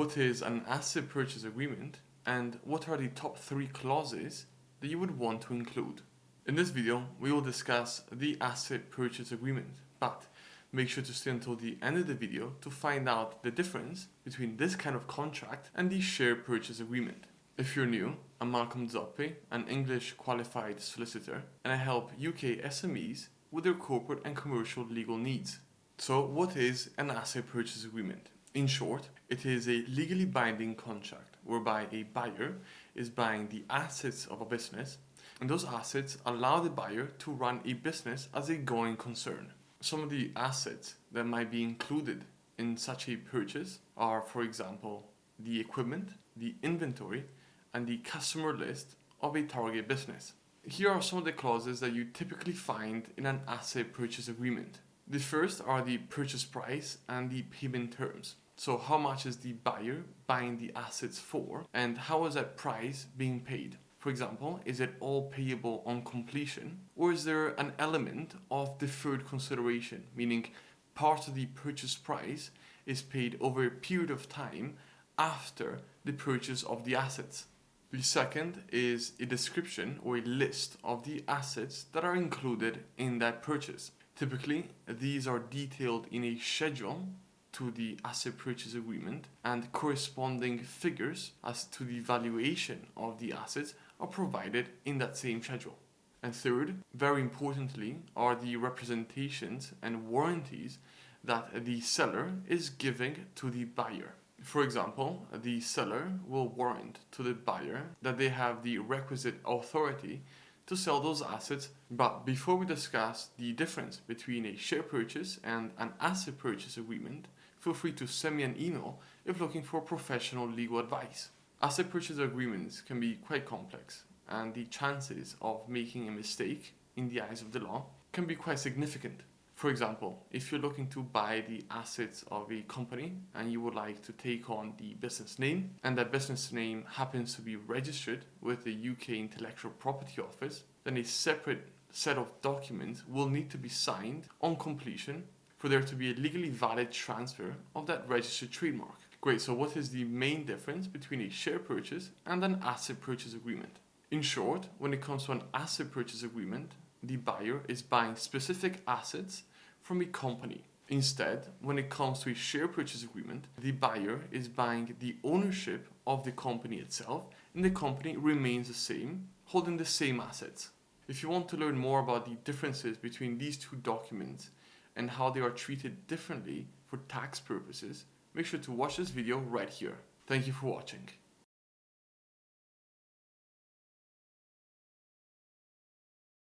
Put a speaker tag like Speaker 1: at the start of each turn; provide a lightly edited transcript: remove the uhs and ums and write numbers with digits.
Speaker 1: what is an asset purchase agreement, and what are the top 3 clauses that you would want to include. In this video, we will discuss the asset purchase agreement, but make sure to stay until the end of the video to find out the difference between this kind of contract and the share purchase agreement. If you're new, I'm Malcolm Zoppi, an English qualified solicitor, and I help UK SMEs with their corporate and commercial legal needs. So what is an asset purchase agreement? In short, it is a legally binding contract whereby a buyer is buying the assets of a business, and those assets allow the buyer to run a business as a going concern. Some of the assets that might be included in such a purchase are, for example, the equipment, the inventory, and the customer list of a target business. Here are some of the clauses that you typically find in an asset purchase agreement. The first are the purchase price and the payment terms. So how much is the buyer buying the assets for, and how is that price being paid? For example, is it all payable on completion, or is there an element of deferred consideration, meaning part of the purchase price is paid over a period of time after the purchase of the assets? The second is a description or a list of the assets that are included in that purchase. Typically, these are detailed in a schedule to the asset purchase agreement, and corresponding figures as to the valuation of the assets are provided in that same schedule. And third, very importantly, are the representations and warranties that the seller is giving to the buyer. For example, the seller will warrant to the buyer that they have the requisite authority to sell those assets. But before we discuss the difference between a share purchase and an asset purchase agreement, feel free to send me an email if looking for professional legal advice. Asset purchase agreements can be quite complex, and the chances of making a mistake in the eyes of the law can be quite significant. For example, if you're looking to buy the assets of a company and you would like to take on the business name, and that business name happens to be registered with the UK Intellectual Property Office, then a separate set of documents will need to be signed on completion for there to be a legally valid transfer of that registered trademark. Great, so what is the main difference between a share purchase and an asset purchase agreement? In short, when it comes to an asset purchase agreement, the buyer is buying specific assets from a company. Instead, when it comes to a share purchase agreement, the buyer is buying the ownership of the company itself, and the company remains the same, holding the same assets. If you want to learn more about the differences between these two documents and how they are treated differently for tax purposes, make sure to watch this video right here. Thank you for watching.